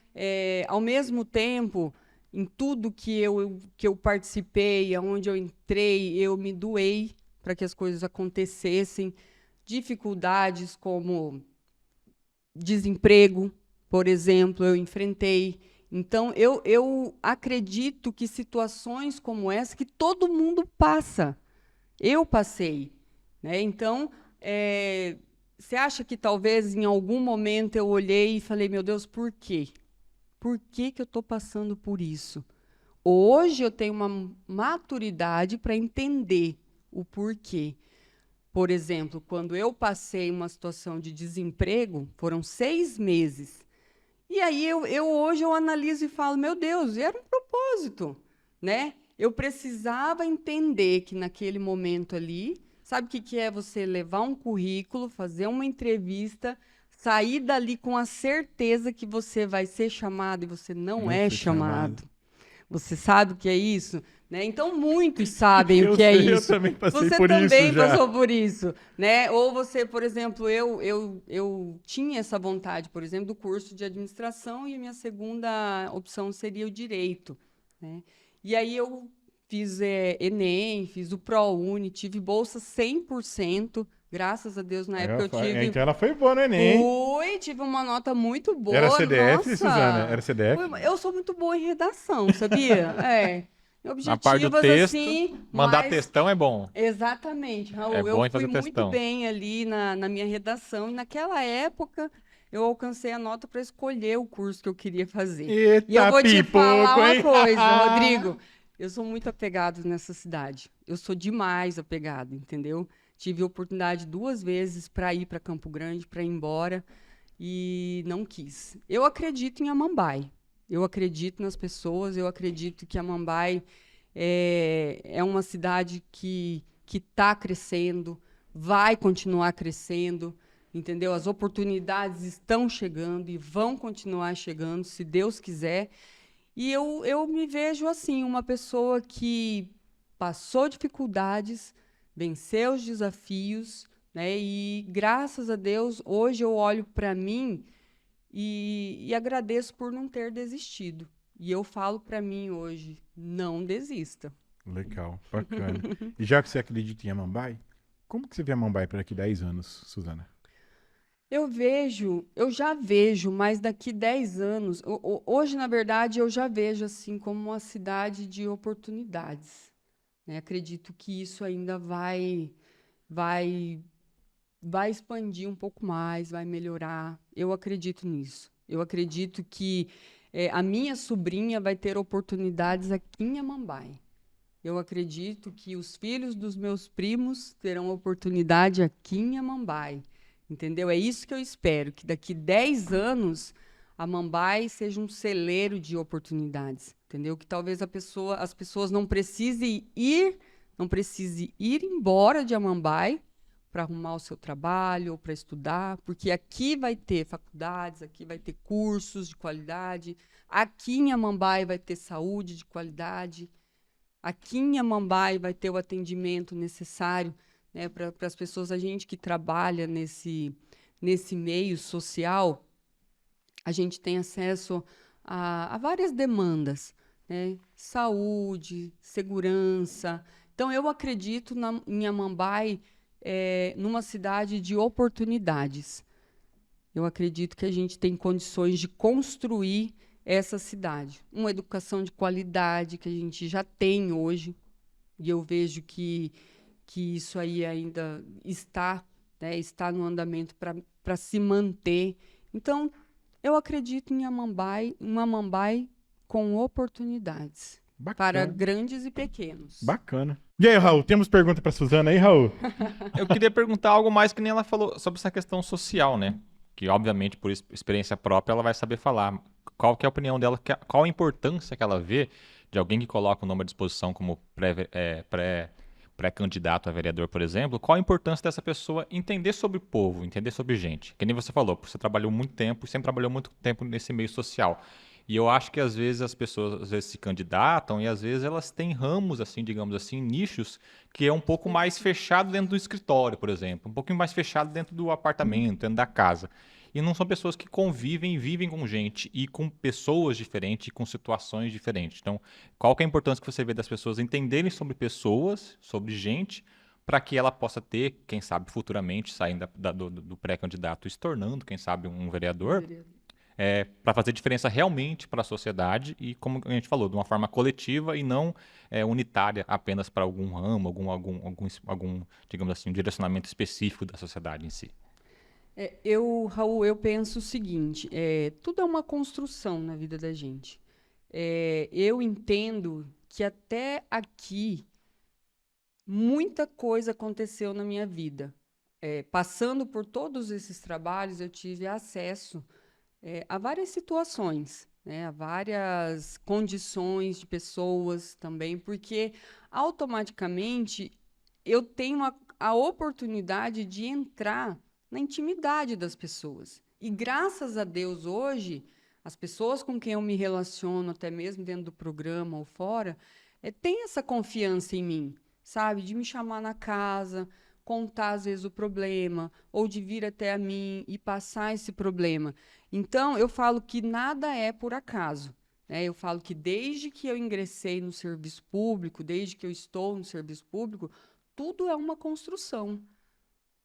ao mesmo tempo... Em tudo que eu participei, aonde eu entrei, eu me doei para que as coisas acontecessem. Dificuldades como desemprego, por exemplo, eu enfrentei. Então, eu acredito que situações como essa, que todo mundo passa, eu passei, né? Então, você acha que talvez em algum momento eu olhei e falei, meu Deus, por quê? Por que eu estou passando por isso? Hoje eu tenho uma maturidade para entender o porquê. Por exemplo, quando eu passei uma situação de desemprego, foram 6 meses. E aí hoje eu analiso e falo, meu Deus, era um propósito, né? eu precisava entender que naquele momento ali, sabe o que que é você levar um currículo, fazer uma entrevista, sair dali com a certeza que você vai ser chamado e você não é chamado. Você sabe o que é isso? Né? Então, muitos sabem o que é isso. Eu também passei Você por isso também já. passou por isso, né? Ou você, por exemplo, eu tinha essa vontade, por exemplo, do curso de administração e a minha segunda opção seria o direito, né? E aí eu fiz Enem, fiz o ProUni, tive bolsa 100%, graças a Deus, na época eu tive... Então ela foi boa no Enem. Tive uma nota muito boa. Era CDF, Nossa, Suzana? Era CDF? eu sou muito boa em redação, sabia? Na Objetivas, parte do texto, assim, mandar mas... textão é bom. Exatamente, Raul. É bom Eu em fazer fui muito textão. bem ali na minha redação. E naquela época, eu alcancei a nota para escolher o curso que eu queria fazer. Eita, E eu vou te falar pipoco, uma hein? coisa, Rodrigo. Eu sou muito apegado nessa cidade. Eu sou demais apegado, entendeu? Tive oportunidade 2 vezes para ir para Campo Grande, para ir embora, e não quis. Eu acredito em Amambai. Eu acredito nas pessoas, eu acredito que Amambai é uma cidade que está crescendo, vai continuar crescendo, entendeu? As oportunidades estão chegando e vão continuar chegando, se Deus quiser. E eu me vejo assim, uma pessoa que passou dificuldades, venceu os desafios, né? E graças a Deus, hoje eu olho para mim e agradeço por não ter desistido. E eu falo para mim hoje, não desista. Legal, bacana. E já que você acredita em Amambai, como que você vê Amambai para daqui 10 anos, Suzana? Eu já vejo, mas daqui 10 anos, hoje, na verdade, eu já vejo assim como uma cidade de oportunidades, né? Acredito que isso ainda vai expandir um pouco mais, vai melhorar. Eu acredito nisso. Eu acredito que a minha sobrinha vai ter oportunidades aqui em Amambai. Eu acredito que os filhos dos meus primos terão oportunidade aqui em Amambai. Entendeu? É isso que eu espero, que daqui 10 anos a Amambai seja um celeiro de oportunidades. Entendeu? Que talvez as pessoas não precisem ir embora de Amambai para arrumar o seu trabalho ou para estudar, porque aqui vai ter faculdades, aqui vai ter cursos de qualidade, aqui em Amambai vai ter saúde de qualidade, aqui em Amambai vai ter o atendimento necessário, né, para as pessoas, a gente que trabalha nesse meio social, a gente tem acesso a várias demandas, né? Saúde, segurança. Então, eu acredito em Amambai numa cidade de oportunidades. Eu acredito que a gente tem condições de construir essa cidade. Uma educação de qualidade que a gente já tem hoje, e eu vejo que isso aí ainda está, né, está no andamento para se manter. Então, eu acredito em uma Amambai com oportunidades. Bacana. Para grandes e pequenos. Bacana. E aí, Raul, temos pergunta para Suzana aí, Raul? Eu queria perguntar algo mais que nem ela falou sobre essa questão social, né? Que, obviamente, por experiência própria, ela vai saber falar. Qual que é a opinião dela, qual a importância que ela vê de alguém que coloca o nome à disposição como pré-candidato a vereador, por exemplo, qual a importância dessa pessoa entender sobre o povo, entender sobre gente? Que nem você falou, você trabalhou muito tempo, sempre trabalhou muito tempo nesse meio social. E eu acho que às vezes as pessoas se candidatam e às vezes elas têm ramos, assim, digamos assim, nichos, que é um pouco mais fechado dentro do escritório, por exemplo, um pouquinho mais fechado dentro do apartamento, dentro da casa. E não são pessoas que convivem e vivem com gente e com pessoas diferentes, com situações diferentes. Então, qual que é a importância que você vê das pessoas entenderem sobre pessoas, sobre gente, para que ela possa ter, quem sabe, futuramente, saindo do pré-candidato e se tornando, quem sabe, um vereador, para fazer diferença realmente para a sociedade e, como a gente falou, de uma forma coletiva e não unitária apenas para algum ramo, algum, digamos assim, um direcionamento específico da sociedade em si. Raul, eu penso o seguinte, tudo é uma construção na vida da gente. Eu entendo que até aqui muita coisa aconteceu na minha vida. Passando por todos esses trabalhos, eu tive acesso a várias situações, né, a várias condições de pessoas também, porque automaticamente eu tenho a oportunidade de entrar na intimidade das pessoas. E graças a Deus hoje, as pessoas com quem eu me relaciono, até mesmo dentro do programa ou fora, têm essa confiança em mim, sabe? De me chamar na casa, contar às vezes o problema, ou de vir até a mim e passar esse problema. Então, eu falo que nada é por acaso, né? Eu falo que desde que eu ingressei no serviço público, desde que eu estou no serviço público, tudo é uma construção.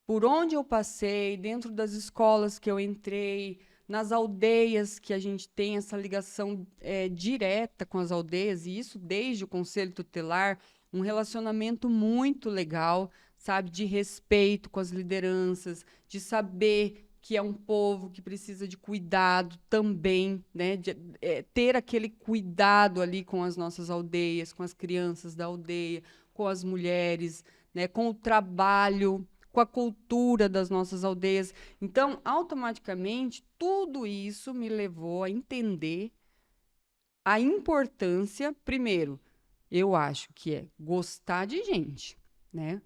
Por onde eu passei, dentro das escolas que eu entrei, nas aldeias que a gente tem essa ligação direta com as aldeias, e isso desde o Conselho Tutelar, um relacionamento muito legal, sabe, de respeito com as lideranças, de saber que é um povo que precisa de cuidado também, né, de ter aquele cuidado ali com as nossas aldeias, com as crianças da aldeia, com as mulheres, né, com o trabalho, com a cultura das nossas aldeias. Então, automaticamente, tudo isso me levou a entender a importância, primeiro, eu acho que é gostar de gente, né?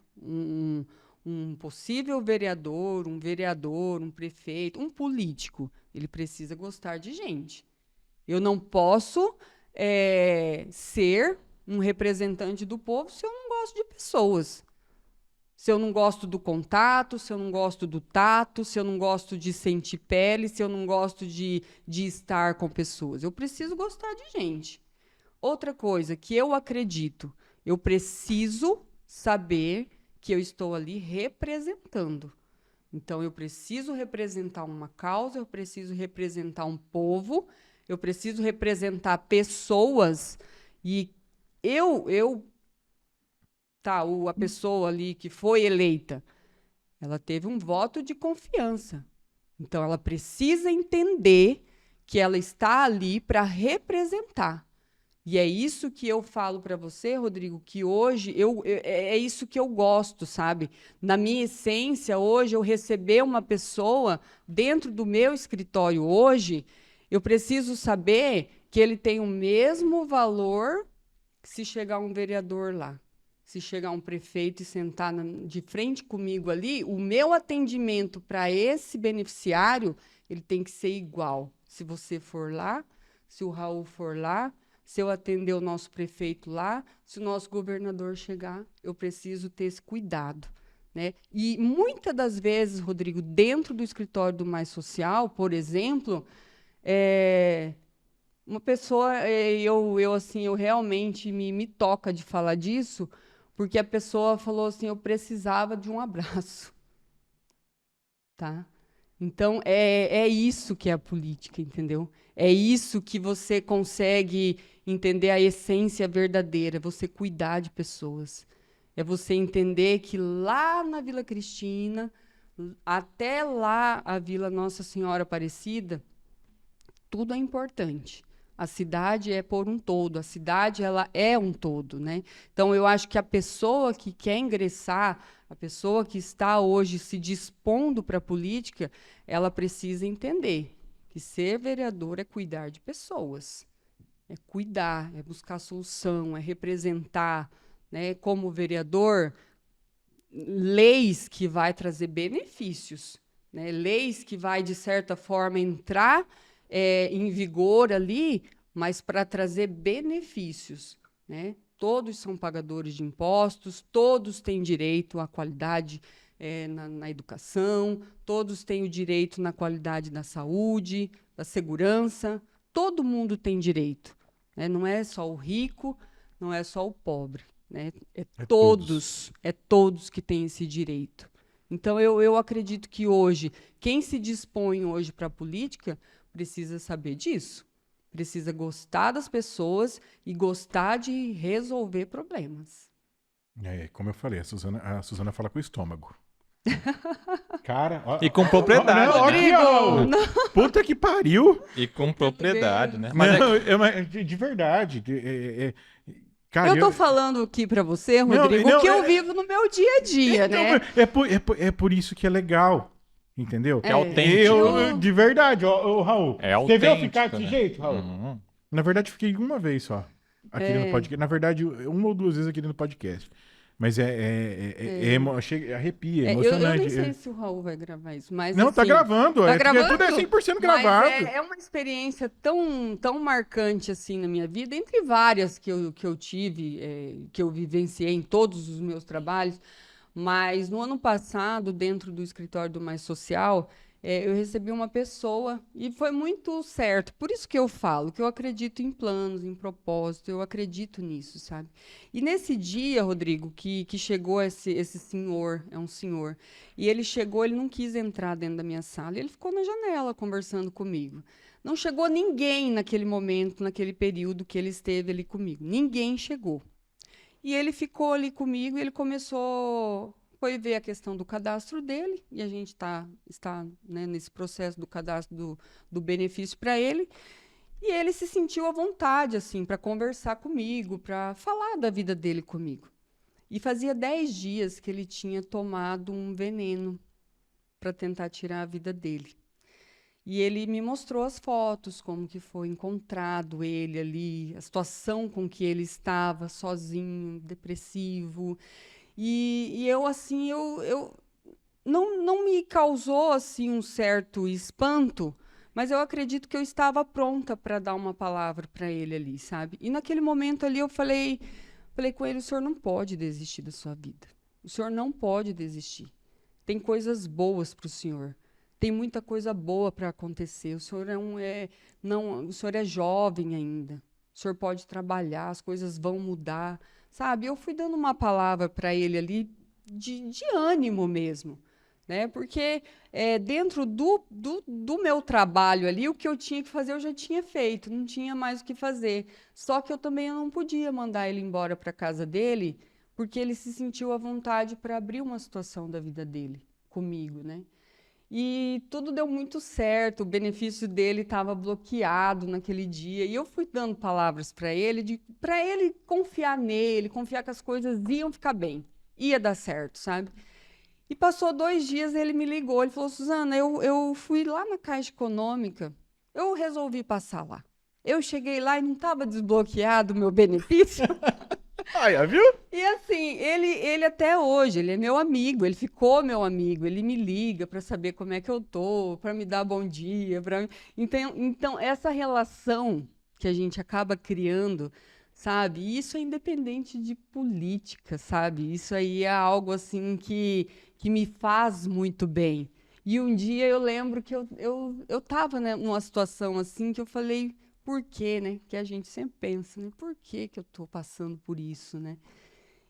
Um possível vereador, um prefeito, um político, ele precisa gostar de gente. Eu não posso ser um representante do povo se eu não gosto de pessoas. Se eu não gosto do contato, se eu não gosto do tato, se eu não gosto de sentir pele, se eu não gosto de estar com pessoas. Eu preciso gostar de gente. Outra coisa que eu acredito, eu preciso saber que eu estou ali representando. Então, eu preciso representar uma causa, eu preciso representar um povo, eu preciso representar pessoas. E a pessoa ali que foi eleita, ela teve um voto de confiança. Então, ela precisa entender que ela está ali para representar. E é isso que eu falo para você, Rodrigo, que hoje é isso que eu gosto, sabe? Na minha essência, hoje, eu receber uma pessoa dentro do meu escritório hoje, eu preciso saber que ele tem o mesmo valor que se chegar um vereador lá. Se chegar um prefeito e sentar de frente comigo ali, o meu atendimento para esse beneficiário, ele tem que ser igual. Se você for lá, se o Raul for lá, se eu atender o nosso prefeito lá, se o nosso governador chegar, eu preciso ter esse cuidado, né? E muitas das vezes, Rodrigo, dentro do escritório do Mais Social, por exemplo, uma pessoa, eu realmente me toca de falar disso, porque a pessoa falou assim, eu precisava de um abraço, tá? Então, é isso que é a política, entendeu? É isso que você consegue entender a essência verdadeira, você cuidar de pessoas. É você entender que lá na Vila Cristina, até lá a Vila Nossa Senhora Aparecida, tudo é importante. A cidade é por um todo, a cidade ela é um todo, né? Então, eu acho que a pessoa que quer ingressar, a pessoa que está hoje se dispondo para a política, ela precisa entender que ser vereador é cuidar de pessoas, é cuidar, é buscar solução, é representar, né? Como vereador, leis que vai trazer benefícios, né? Leis que vai, de certa forma, entrar em vigor ali, mas para trazer benefícios, né? Todos são pagadores de impostos, todos têm direito à qualidade na educação, todos têm o direito na qualidade da saúde, da segurança, todo mundo tem direito, né? Não é só o rico, não é só o pobre, né? É todos que têm esse direito. Então, eu acredito que hoje, quem se dispõe hoje para a política precisa saber disso. Precisa gostar das pessoas e gostar de resolver problemas. Como eu falei, a Suzana fala com o estômago. Cara, ó, E com propriedade. Puta que pariu! E com propriedade, né? Mas de verdade. Cara, eu tô falando aqui para você, Rodrigo, que eu vivo no meu dia a dia, então, né? É por isso que é legal. Entendeu? É autêntico. De verdade, ó, Raul. É Você viu eu autêntico, ficar desse né? jeito, Raul? Uhum. Na verdade, fiquei uma vez só aqui no podcast. Na verdade, uma ou duas vezes aqui no podcast. Mas arrepia, é Eu emocionante. nem sei se o Raul vai gravar isso, mas Não, tá assim, gravando. tá Porque gravando? tudo é 100% Mas gravado. é uma experiência tão marcante assim na minha vida, entre várias que eu tive, que eu vivenciei em todos os meus trabalhos. Mas no ano passado, dentro do escritório do Mais Social, eu recebi uma pessoa e foi muito certo. Por isso que eu falo que eu acredito em planos, em propósito, eu acredito nisso, sabe? E nesse dia, Rodrigo, que chegou esse senhor, é um senhor, e ele chegou, ele não quis entrar dentro da minha sala, ele ficou na janela conversando comigo. Não chegou ninguém naquele momento, naquele período que ele esteve ali comigo. Ninguém chegou. E ele ficou ali comigo e ele foi ver a questão do cadastro dele, e a gente está né, nesse processo do cadastro do benefício para ele, e ele se sentiu à vontade assim para conversar comigo, para falar da vida dele comigo. E fazia 10 dias que ele tinha tomado um veneno para tentar tirar a vida dele. E ele me mostrou as fotos, como que foi encontrado ele ali, a situação com que ele estava, sozinho, depressivo. E eu, assim, não me causou, assim, um certo espanto, mas eu acredito que eu estava pronta para dar uma palavra para ele ali, sabe? E naquele momento ali eu falei com ele, o senhor não pode desistir da sua vida. O senhor não pode desistir. Tem coisas boas para o senhor. Tem muita coisa boa para acontecer. O senhor o senhor é jovem ainda. O senhor pode trabalhar, as coisas vão mudar. Sabe, eu fui dando uma palavra para ele ali de ânimo mesmo, né? Porque dentro do meu trabalho ali, o que eu tinha que fazer eu já tinha feito, não tinha mais o que fazer. Só que eu também não podia mandar ele embora para casa dele, porque ele se sentiu à vontade para abrir uma situação da vida dele comigo, né? E tudo deu muito certo, o benefício dele estava bloqueado naquele dia. E eu fui dando palavras para ele confiar nele, confiar que as coisas iam ficar bem, ia dar certo, sabe? E passou 2 dias, ele me ligou, ele falou, Suzana, eu fui lá na Caixa Econômica, eu resolvi passar lá. Eu cheguei lá e não estava desbloqueado o meu benefício. Aí, viu? E assim, ele até hoje, ele é meu amigo, ele ficou meu amigo, ele me liga para saber como é que eu tô, para me dar bom dia, então essa relação que a gente acaba criando, sabe? Isso é independente de política, sabe? Isso aí é algo assim que me faz muito bem. E um dia eu lembro que eu tava, né, numa situação assim que eu falei, por quê, né? Que a gente sempre pensa, né? Por que eu tô passando por isso, né?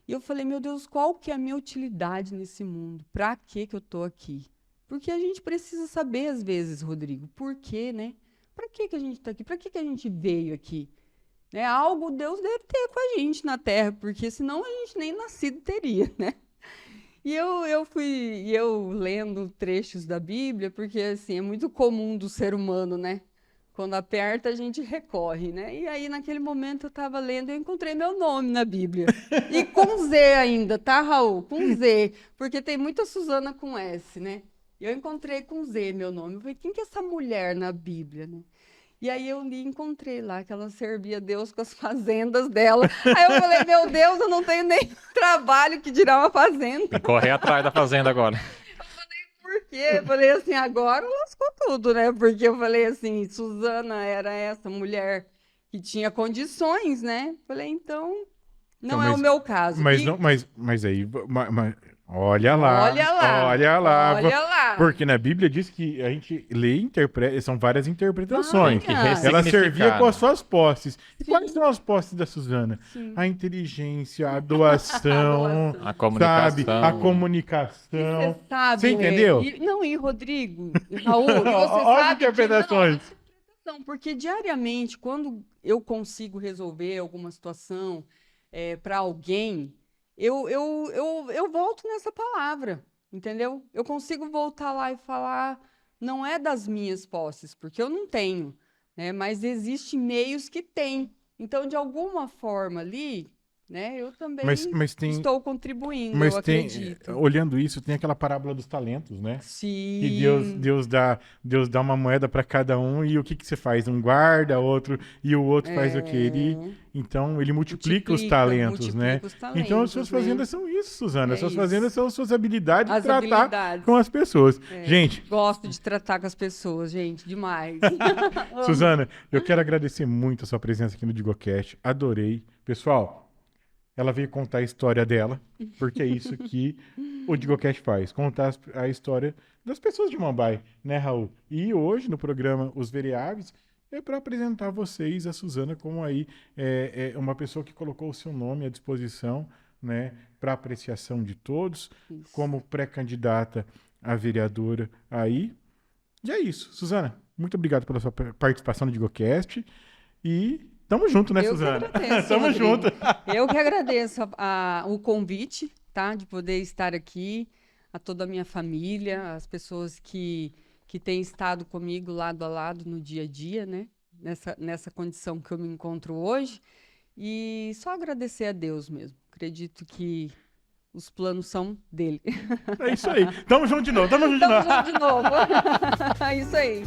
E eu falei, meu Deus, qual que é a minha utilidade nesse mundo? Para que eu tô aqui? Porque a gente precisa saber, às vezes, Rodrigo, por quê, né? Para que a gente está aqui? Para que a gente veio aqui? Né? Algo Deus deve ter com a gente na Terra, porque senão a gente nem nascido teria, né? E eu lendo trechos da Bíblia, porque assim, é muito comum do ser humano, né? Quando aperta, a gente recorre, né? E aí, naquele momento, eu estava lendo e eu encontrei meu nome na Bíblia. E com Z ainda, tá, Raul? Com Z. Porque tem muita Suzana com S, né? E eu encontrei com Z meu nome. Eu falei, quem que é essa mulher na Bíblia, né? E aí eu li e encontrei lá que ela servia a Deus com as fazendas dela. Aí eu falei, meu Deus, eu não tenho nem trabalho que dirá uma fazenda. Tem que correr atrás da fazenda agora. Por quê? Eu falei assim, agora lascou tudo, né? Porque eu falei assim, Suzana era essa mulher que tinha condições, né? Falei, então, não é o meu caso. Mas aí, olha lá. Olha lá. Olha lá. Olha lá. Porque na Bíblia diz que a gente lê e interpreta, são várias interpretações. Ela servia com as suas posses. E quais são as posses da Suzana? Sim. A inteligência, a doação, A comunicação. sabe? A comunicação. Você sabe, Você entendeu? E Rodrigo, Raul, e você Olha as sabe interpretações. porque diariamente, quando eu consigo resolver alguma situação para alguém, eu volto nessa palavra, entendeu? Eu consigo voltar lá e falar, não é das minhas posses, porque eu não tenho, né? Mas existem meios que têm. Então, de alguma forma ali, né? Eu também Mas tem, estou contribuindo, mas eu tem, acredito. olhando isso, tem aquela parábola dos talentos, né? Que Sim. Deus dá uma moeda para cada um e o que você faz? Um guarda, outro e o outro faz o quê? Então ele multiplica os talentos, né? Multiplica os Então as talentos, suas né? fazendas são isso, Suzana. As É suas isso. fazendas são suas habilidades de As tratar habilidades. com as pessoas. Gente, Gosto de tratar com as pessoas, gente, demais. Suzana, eu quero agradecer muito a sua presença aqui no DigoCast. Adorei. Pessoal, ela veio contar a história dela, porque é isso que o DigoCast faz, contar a história das pessoas de Mambaí, né, Raul? E hoje, no programa Os Vereáveis, é para apresentar vocês, a Suzana, como aí uma pessoa que colocou o seu nome à disposição, né, para apreciação de todos, Isso. como pré-candidata a vereadora aí. E é isso. Suzana, muito obrigado pela sua participação no DigoCast e tamo junto, né, Eu que Suzana? agradeço, Tamo Rodrigo. junto. Eu que agradeço o convite, tá? De poder estar aqui, a toda a minha família, as pessoas que têm estado comigo lado a lado no dia a dia, né? Nessa condição que eu me encontro hoje. E só agradecer a Deus mesmo. Acredito que os planos são dele. É isso aí. Tamo junto de novo. Tamo junto de Tamo novo. junto de novo. É isso aí.